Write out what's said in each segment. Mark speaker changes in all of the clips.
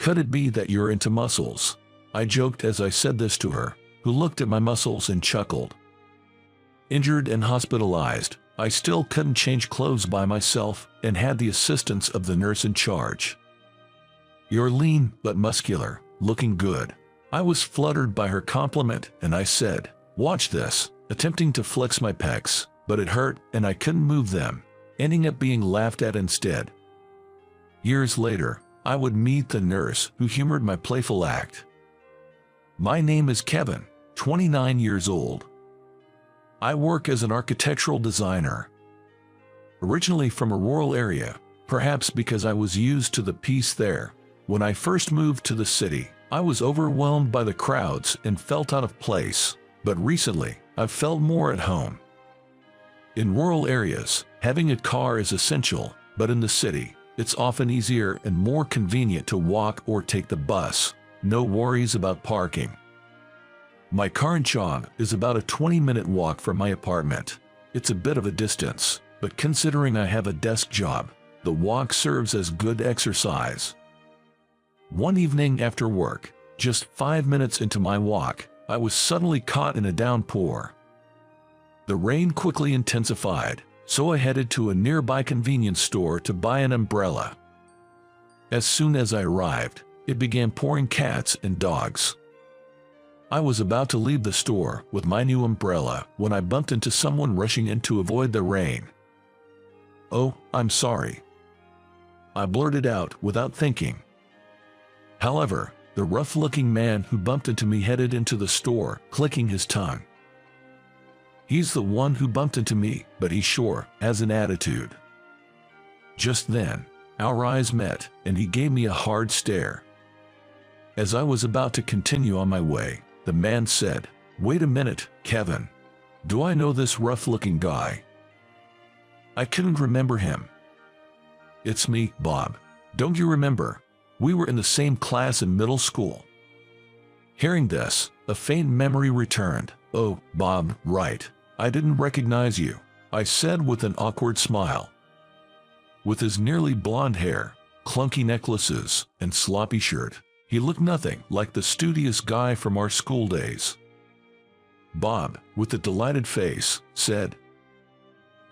Speaker 1: Could it be that you're into muscles? I joked as I said this to her, who looked at my muscles and chuckled. Injured and hospitalized, I still couldn't change clothes by myself and had the assistance of the nurse in charge. You're lean but muscular, looking good. I was fluttered by her compliment and I said, watch this, attempting to flex my pecs, but it hurt and I couldn't move them, ending up being laughed at instead. Years later, I would meet the nurse who humored my playful act. My name is Kevin, 29 years old. I work as an architectural designer. Originally from a rural area, perhaps because I was used to the peace there, when I first moved to the city, I was overwhelmed by the crowds and felt out of place, but recently, I've felt more at home. In rural areas, having a car is essential, but in the city, it's often easier and more convenient to walk or take the bus. No worries about parking. My current job is about a 20-minute walk from my apartment. It's a bit of a distance, but considering I have a desk job, the walk serves as good exercise. One evening after work, just 5 minutes into my walk, I was suddenly caught in a downpour. The rain quickly intensified, so I headed to a nearby convenience store to buy an umbrella. As soon as I arrived, it began pouring cats and dogs. I was about to leave the store with my new umbrella when I bumped into someone rushing in to avoid the rain. "Oh, I'm sorry," I blurted out without thinking. However, the rough-looking man who bumped into me headed into the store, clicking his tongue. He's the one who bumped into me, but he sure has an attitude. Just then, our eyes met, and he gave me a hard stare. As I was about to continue on my way, the man said, "Wait a minute, Kevin. Do I know this rough-looking guy?" I couldn't remember him. "It's me, Bob. Don't you remember? We were in the same class in middle school." Hearing this, a faint memory returned. "Oh, Bob, right. I didn't recognize you," I said with an awkward smile. With his nearly blonde hair, clunky necklaces, and sloppy shirt, he looked nothing like the studious guy from our school days. Bob, with a delighted face, said,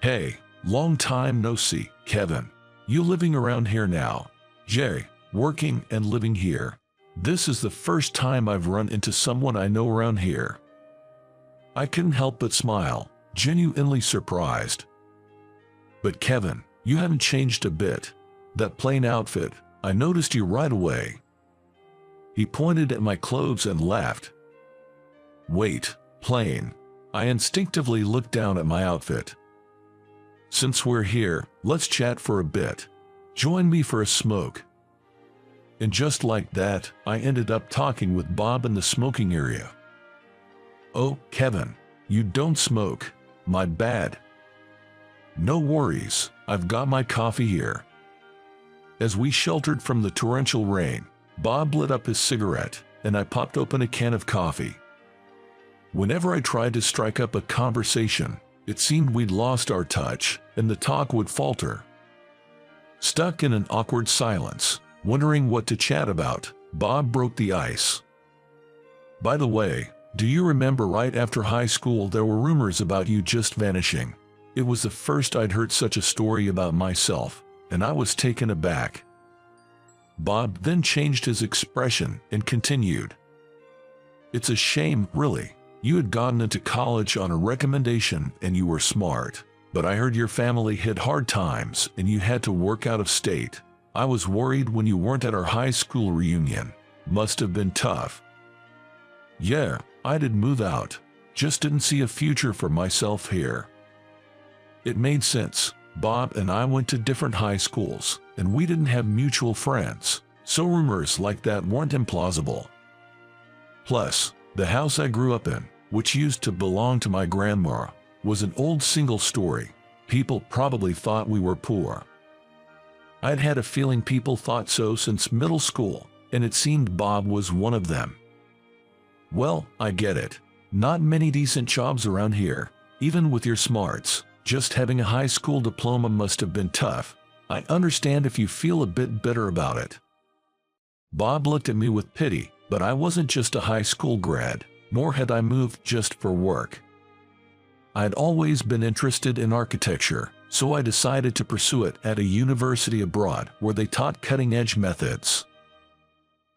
Speaker 1: "Hey, long time no see, Kevin. You living around here now?" "Jay, working and living here. This is the first time I've run into someone I know around here." I couldn't help but smile, genuinely surprised. "But Kevin, you haven't changed a bit. That plain outfit, I noticed you right away." He pointed at my clothes and laughed. "Wait, plain?" I instinctively looked down at my outfit. "Since we're here, let's chat for a bit. Join me for a smoke." And just like that, I ended up talking with Bob in the smoking area. "Oh, Kevin, you don't smoke. My bad." "No worries, I've got my coffee here." As we sheltered from the torrential rain, Bob lit up his cigarette, and I popped open a can of coffee. Whenever I tried to strike up a conversation, it seemed we'd lost our touch, and the talk would falter. Stuck in an awkward silence, wondering what to chat about, Bob broke the ice. "By the way, do you remember right after high school there were rumors about you just vanishing?" It was the first I'd heard such a story about myself, and I was taken aback. Bob then changed his expression and continued, "It's a shame, really. You had gotten into college on a recommendation and you were smart, but I heard your family hit hard times and you had to work out of state. I was worried when you weren't at our high school reunion. Must have been tough." "Yeah, I did move out. Just didn't see a future for myself here." It made sense. Bob and I went to different high schools, and we didn't have mutual friends, so rumors like that weren't implausible. Plus, the house I grew up in, which used to belong to my grandma, was an old single story. People probably thought we were poor. I'd had a feeling people thought so since middle school, and it seemed Bob was one of them. "Well, I get it. Not many decent jobs around here, even with your smarts. Just having a high school diploma must have been tough. I understand if you feel a bit bitter about it." Bob looked at me with pity, but I wasn't just a high school grad, nor had I moved just for work. I'd always been interested in architecture, so I decided to pursue it at a university abroad where they taught cutting-edge methods.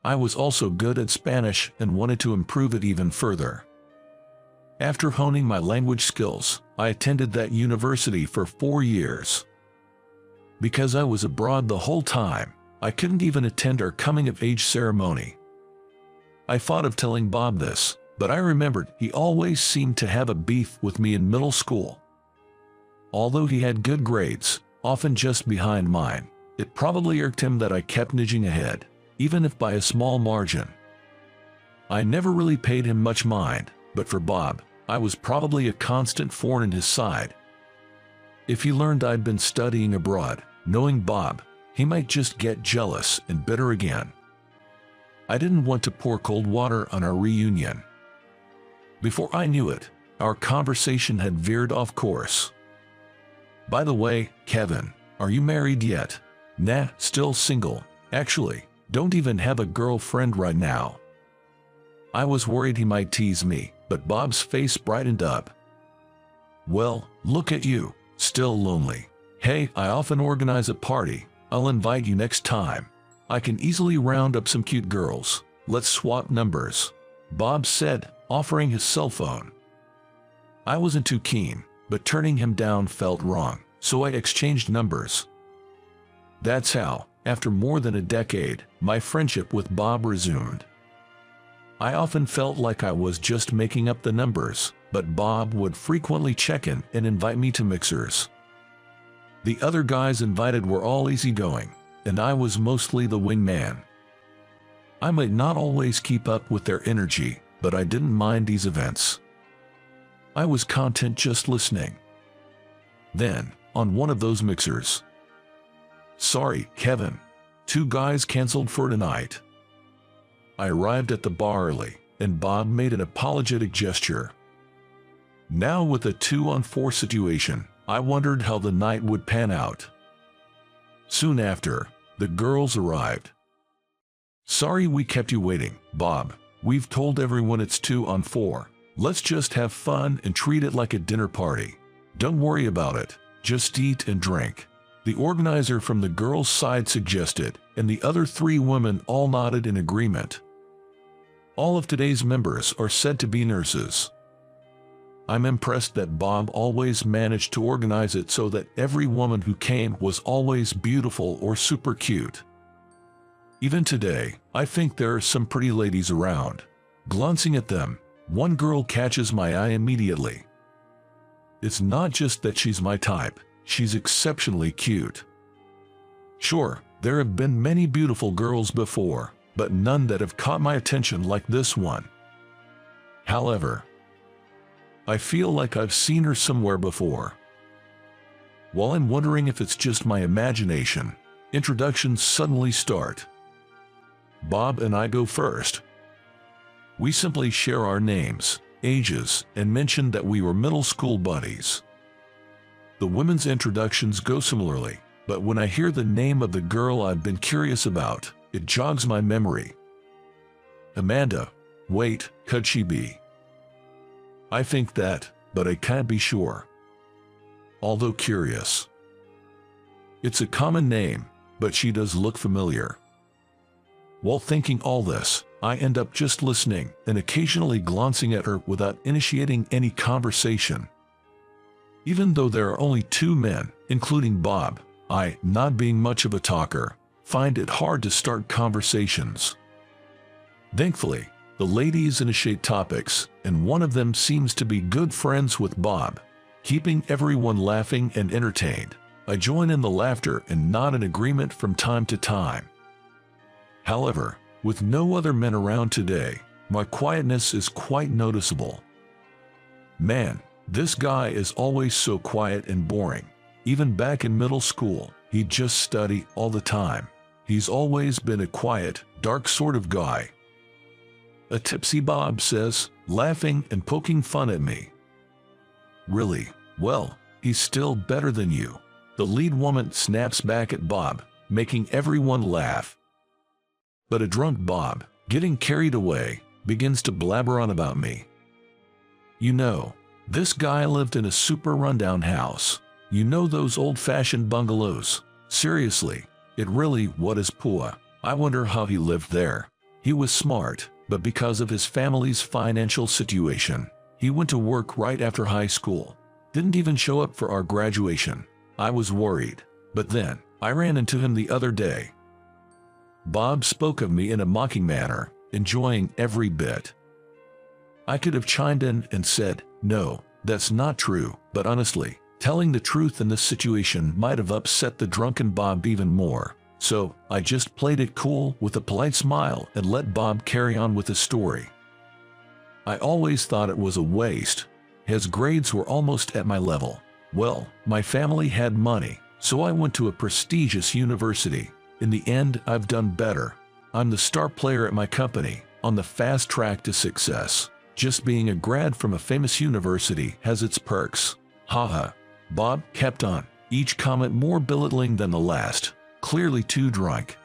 Speaker 1: I was also good at Spanish and wanted to improve it even further. After honing my language skills, I attended that university for 4 years. Because I was abroad the whole time, I couldn't even attend our coming-of-age ceremony. I thought of telling Bob this, but I remembered he always seemed to have a beef with me in middle school. Although he had good grades, often just behind mine, it probably irked him that I kept nudging ahead, even if by a small margin. I never really paid him much mind, but for Bob, I was probably a constant thorn in his side. If he learned I'd been studying abroad, knowing Bob, he might just get jealous and bitter again. I didn't want to pour cold water on our reunion. Before I knew it, our conversation had veered off course. "By the way, Kevin, are you married yet?" "Nah, still single. Actually, don't even have a girlfriend right now." I was worried he might tease me, but Bob's face brightened up. "Well, look at you, still lonely. Hey, I often organize a party. I'll invite you next time. I can easily round up some cute girls. Let's swap numbers," Bob said, offering his cell phone. I wasn't too keen, but turning him down felt wrong, so I exchanged numbers. That's how, after more than a decade, my friendship with Bob resumed. I often felt like I was just making up the numbers, but Bob would frequently check in and invite me to mixers. The other guys invited were all easygoing, and I was mostly the wingman. I might not always keep up with their energy, but I didn't mind these events. I was content just listening. Then, on one of those mixers, "Sorry, Kevin. 2 guys canceled for tonight." I arrived at the bar early, and Bob made an apologetic gesture. Now with a 2-on-4 situation, I wondered how the night would pan out. Soon after, the girls arrived. "Sorry we kept you waiting, Bob. We've told everyone it's 2-on-4. Let's just have fun and treat it like a dinner party. Don't worry about it, just eat and drink," the organizer from the girls' side suggested, and the other 3 women all nodded in agreement. All of today's members are said to be nurses. I'm impressed that Bob always managed to organize it so that every woman who came was always beautiful or super cute. Even today, I think there are some pretty ladies around. Glancing at them, one girl catches my eye immediately. It's not just that she's my type, she's exceptionally cute. Sure, there have been many beautiful girls before, but none that have caught my attention like this one. However, I feel like I've seen her somewhere before. While I'm wondering if it's just my imagination, introductions suddenly start. Bob and I go first. We simply share our names, ages, and mention that we were middle school buddies. The women's introductions go similarly, but when I hear the name of the girl I've been curious about, it jogs my memory. Amanda. Wait, could she be? I think that, but I can't be sure. Although curious. It's a common name, but she does look familiar. While thinking all this, I end up just listening and occasionally glancing at her without initiating any conversation. Even though there are only 2 men, including Bob, I, not being much of a talker, find it hard to start conversations. Thankfully, the ladies initiate topics, and one of them seems to be good friends with Bob, keeping everyone laughing and entertained. I join in the laughter and nod in agreement from time to time. However, with no other men around today, my quietness is quite noticeable. Man, this guy is always so quiet and boring. Even back in middle school, he'd just study all the time. He's always been a quiet, dark sort of guy. A tipsy Bob says, laughing and poking fun at me. Really? Well, he's still better than you. The lead woman snaps back at Bob, making everyone laugh. But a drunk Bob, getting carried away, begins to blabber on about me. You know, this guy lived in a super rundown house. You know those old-fashioned bungalows? Seriously, it really was poor. I wonder how he lived there. He was smart, but because of his family's financial situation, he went to work right after high school. Didn't even show up for our graduation. I was worried, but then I ran into him the other day. Bob spoke of me in a mocking manner, enjoying every bit. I could have chimed in and said, no, that's not true, but honestly, telling the truth in this situation might have upset the drunken Bob even more. So, I just played it cool with a polite smile and let Bob carry on with his story. I always thought it was a waste. His grades were almost at my level. Well, my family had money, so I went to a prestigious university. In the end, I've done better. I'm the star player at my company, on the fast track to success. Just being a grad from a famous university has its perks. Haha. Bob kept on, each comment more belittling than the last. Clearly too drunk.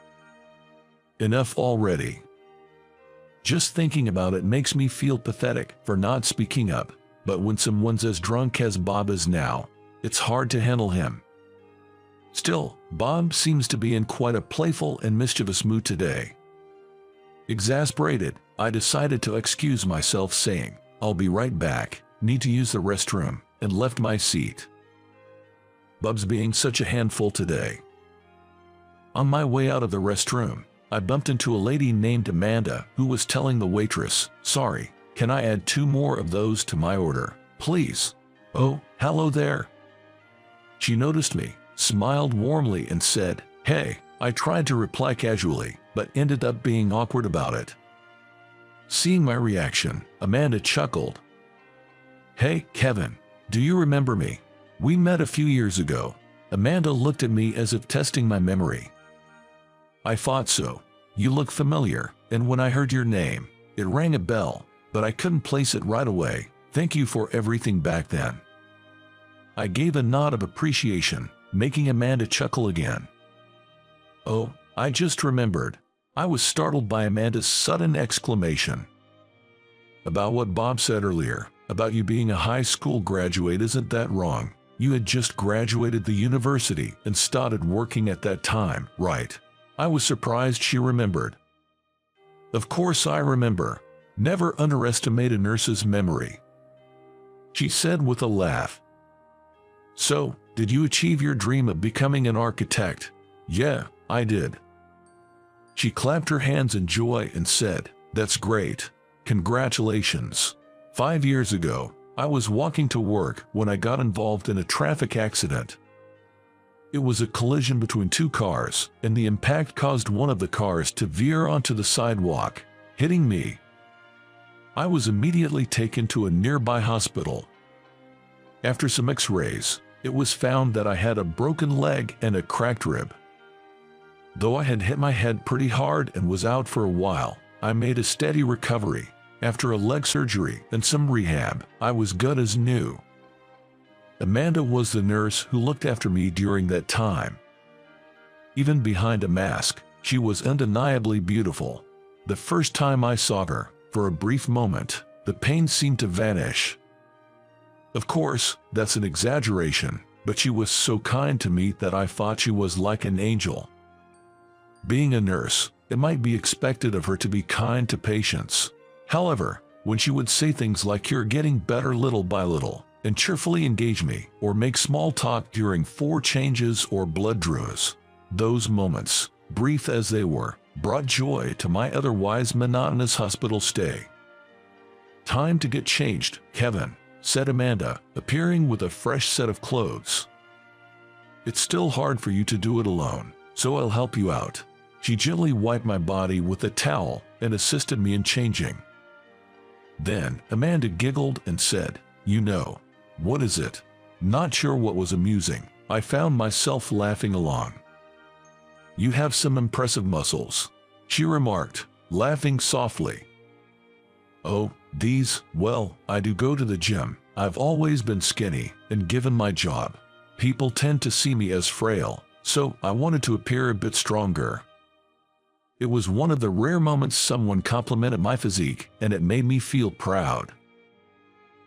Speaker 1: Enough already. Just thinking about it makes me feel pathetic for not speaking up, but when someone's as drunk as Bob is now, it's hard to handle him. Still, Bob seems to be in quite a playful and mischievous mood today. Exasperated, I decided to excuse myself saying, I'll be right back, need to use the restroom, and left my seat. Bob's being such a handful today. On my way out of the restroom, I bumped into a lady named Amanda who was telling the waitress, sorry, can I add 2 more of those to my order, please? Oh, hello there. She noticed me, smiled warmly and said, hey. I tried to reply casually, but ended up being awkward about it. Seeing my reaction, Amanda chuckled. Hey, Kevin, do you remember me? We met a few years ago. Amanda looked at me as if testing my memory. I thought so. You look familiar, and when I heard your name, it rang a bell, but I couldn't place it right away. Thank you for everything back then. I gave a nod of appreciation, making Amanda chuckle again. Oh, I just remembered. I was startled by Amanda's sudden exclamation. About what Bob said earlier, about you being a high school graduate, isn't that wrong? You had just graduated the university and started working at that time, right? I was surprised she remembered. Of course I remember. Never underestimate a nurse's memory, she said with a laugh. So, did you achieve your dream of becoming an architect? Yeah, I did. She clapped her hands in joy and said, that's great. Congratulations. 5 years ago, I was walking to work when I got involved in a traffic accident. It was a collision between 2 cars, and the impact caused one of the cars to veer onto the sidewalk, hitting me. I was immediately taken to a nearby hospital. After some x-rays, it was found that I had a broken leg and a cracked rib. Though I had hit my head pretty hard and was out for a while, I made a steady recovery. After a leg surgery and some rehab, I was good as new. Amanda was the nurse who looked after me during that time. Even behind a mask, she was undeniably beautiful. The first time I saw her, for a brief moment, the pain seemed to vanish. Of course, that's an exaggeration, but she was so kind to me that I thought she was like an angel. Being a nurse, it might be expected of her to be kind to patients. However, when she would say things like you're getting better little by little, and cheerfully engage me, or make small talk during 4 changes or blood draws, those moments, brief as they were, brought joy to my otherwise monotonous hospital stay. Time to get changed, Kevin, said Amanda, appearing with a fresh set of clothes. It's still hard for you to do it alone, so I'll help you out. She gently wiped my body with a towel and assisted me in changing. Then Amanda giggled and said, you know, what is it? Not sure what was amusing. I found myself laughing along. You have some impressive muscles, she remarked, laughing softly. Oh, these, well, I do go to the gym. I've always been skinny, and given my job, people tend to see me as frail, so I wanted to appear a bit stronger. It was one of the rare moments someone complimented my physique, and it made me feel proud.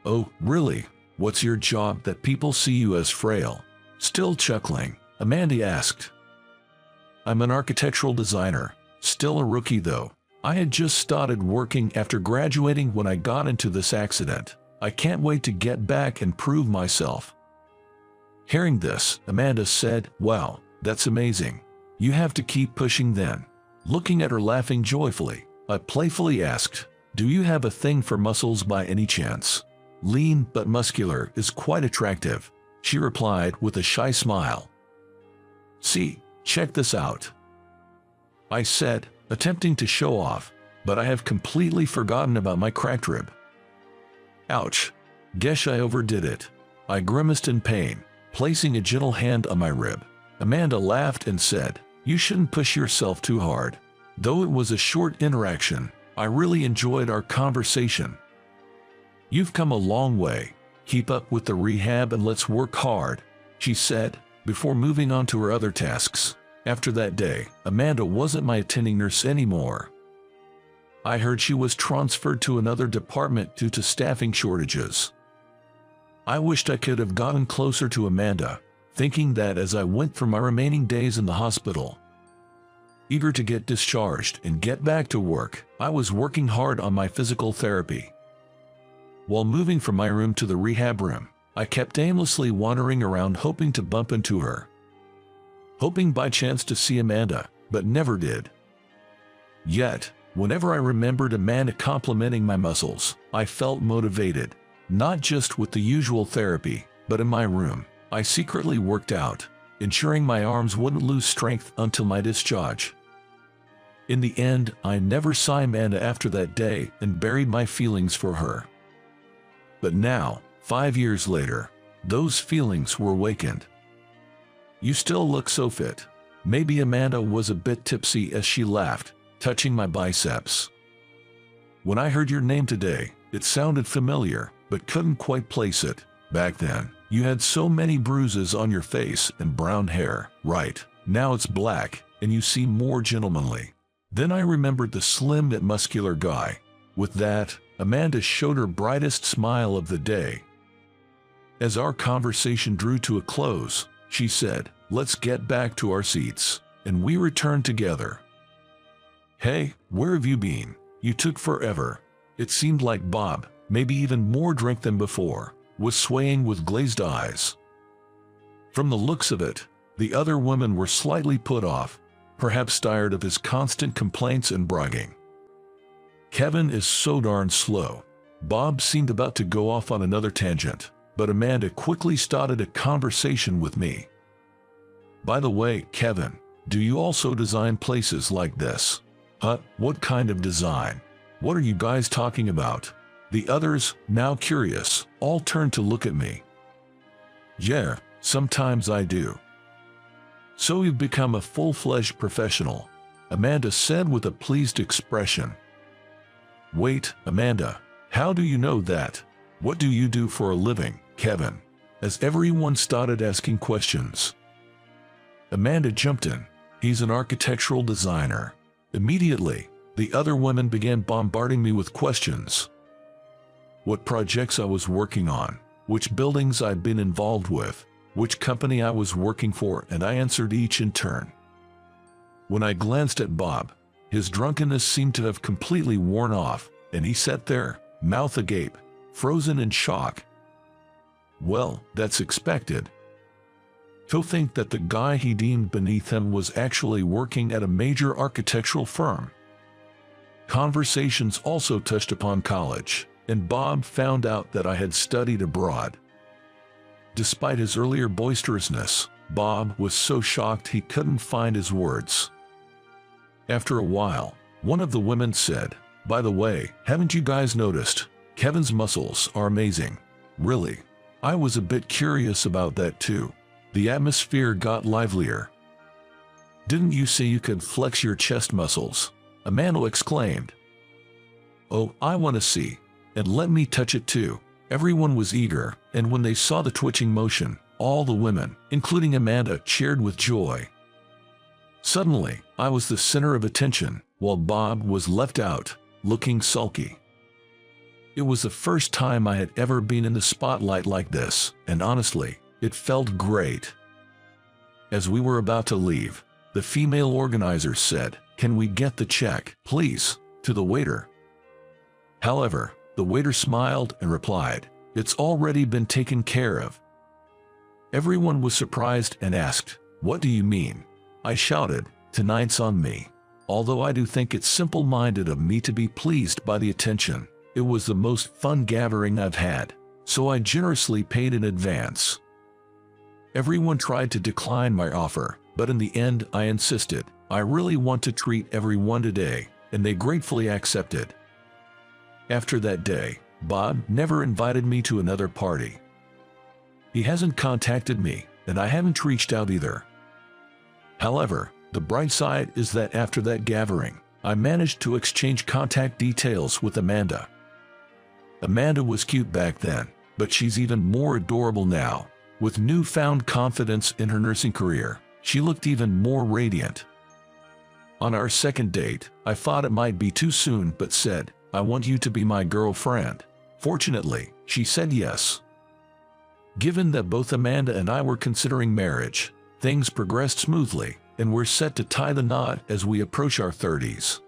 Speaker 1: "Oh, really? What's your job that people see you as frail?" Still chuckling, Amanda asked. "I'm an architectural designer, still a rookie though. I had just started working after graduating when I got into this accident. I can't wait to get back and prove myself." Hearing this, Amanda said, "Wow, that's amazing. You have to keep pushing then." Looking at her laughing joyfully, I playfully asked, "Do you have a thing for muscles by any chance?" "Lean but muscular is quite attractive," she replied with a shy smile. "See, check this out," I said, attempting to show off, but I have completely forgotten about my cracked rib. "Ouch. Guess I overdid it." I grimaced in pain, placing a gentle hand on my rib. Amanda laughed and said, "You shouldn't push yourself too hard." Though it was a short interaction, I really enjoyed our conversation. "You've come a long way. Keep up with the rehab and let's work hard," she said, before moving on to her other tasks. After that day, Amanda wasn't my attending nurse anymore. I heard she was transferred to another department due to staffing shortages. I wished I could have gotten closer to Amanda, thinking that as I went through my remaining days in the hospital. Eager to get discharged and get back to work, I was working hard on my physical therapy. While moving from my room to the rehab room, I kept aimlessly wandering around hoping to bump into her. Hoping by chance to see Amanda, but never did. Yet, whenever I remembered Amanda complimenting my muscles, I felt motivated, not just with the usual therapy, but in my room. I secretly worked out, ensuring my arms wouldn't lose strength until my discharge. In the end, I never saw Amanda after that day and buried my feelings for her. But now, 5 years later, those feelings were awakened. "You still look so fit." Maybe Amanda was a bit tipsy as she laughed, touching my biceps. "When I heard your name today, it sounded familiar, but couldn't quite place it. Back then, you had so many bruises on your face and brown hair, right? Now it's black, and you seem more gentlemanly." Then I remembered the slim yet muscular guy. With that, Amanda showed her brightest smile of the day. As our conversation drew to a close, she said, "Let's get back to our seats," and we returned together. "Hey, where have you been? You took forever." It seemed like Bob, maybe even more drunk than before, was swaying with glazed eyes. From the looks of it, the other women were slightly put off, perhaps tired of his constant complaints and bragging. "Kevin is so darn slow." Bob seemed about to go off on another tangent, but Amanda quickly started a conversation with me. "By the way, Kevin, do you also design places like this?" "Huh? What kind of design? What are you guys talking about?" The others, now curious, all turned to look at me. "Yeah, sometimes I do." "So you've become a full-fledged professional," Amanda said with a pleased expression. "Wait, Amanda, how do you know that? What do you do for a living, Kevin?" As everyone started asking questions, Amanda jumped in. "He's an architectural designer." Immediately, the other women began bombarding me with questions. What projects I was working on, which buildings I'd been involved with, which company I was working for, and I answered each in turn. When I glanced at Bob, his drunkenness seemed to have completely worn off, and he sat there, mouth agape, frozen in shock. Well, that's expected. To think that the guy he deemed beneath him was actually working at a major architectural firm. Conversations also touched upon college, and Bob found out that I had studied abroad. Despite his earlier boisterousness, Bob was so shocked he couldn't find his words. After a while, one of the women said, "By the way, haven't you guys noticed? Kevin's muscles are amazing." Really? I was a bit curious about that too. The atmosphere got livelier. "Didn't you say you could flex your chest muscles?" Amanda exclaimed. "Oh, I want to see. And let me touch it too." Everyone was eager, and when they saw the twitching motion, all the women, including Amanda, cheered with joy. Suddenly, I was the center of attention, while Bob was left out, looking sulky. It was the first time I had ever been in the spotlight like this, and honestly, it felt great. As we were about to leave, the female organizer said, "Can we get the check, please?" to the waiter. However, the waiter smiled and replied, "It's already been taken care of." Everyone was surprised and asked, "What do you mean?" I shouted, "Tonight's on me." Although I do think it's simple-minded of me to be pleased by the attention, it was the most fun gathering I've had, so I generously paid in advance. Everyone tried to decline my offer, but in the end I insisted, "I really want to treat everyone today," and they gratefully accepted. After that day, Bob never invited me to another party. He hasn't contacted me, and I haven't reached out either. However, the bright side is that after that gathering, I managed to exchange contact details with Amanda. Amanda was cute back then, but she's even more adorable now. With newfound confidence in her nursing career, she looked even more radiant. On our second date, I thought it might be too soon but said, "I want you to be my girlfriend." Fortunately, she said yes. Given that both Amanda and I were considering marriage, things progressed smoothly, and we're set to tie the knot as we approach our 30s.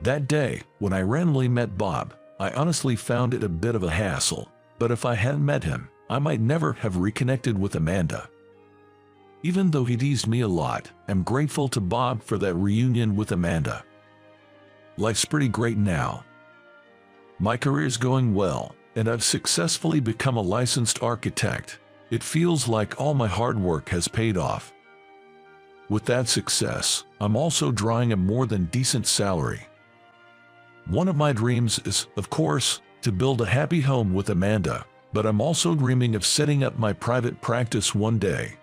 Speaker 1: That day, when I randomly met Bob, I honestly found it a bit of a hassle, but if I hadn't met him, I might never have reconnected with Amanda. Even though he teased me a lot, I'm grateful to Bob for that reunion with Amanda. Life's pretty great now. My career's going well, and I've successfully become a licensed architect. It feels like all my hard work has paid off. With that success, I'm also drawing a more than decent salary. One of my dreams is, of course, to build a happy home with Amanda, but I'm also dreaming of setting up my private practice one day.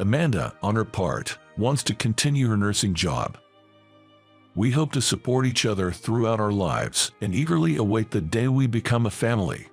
Speaker 1: Amanda, on her part, wants to continue her nursing job. We hope to support each other throughout our lives and eagerly await the day we become a family.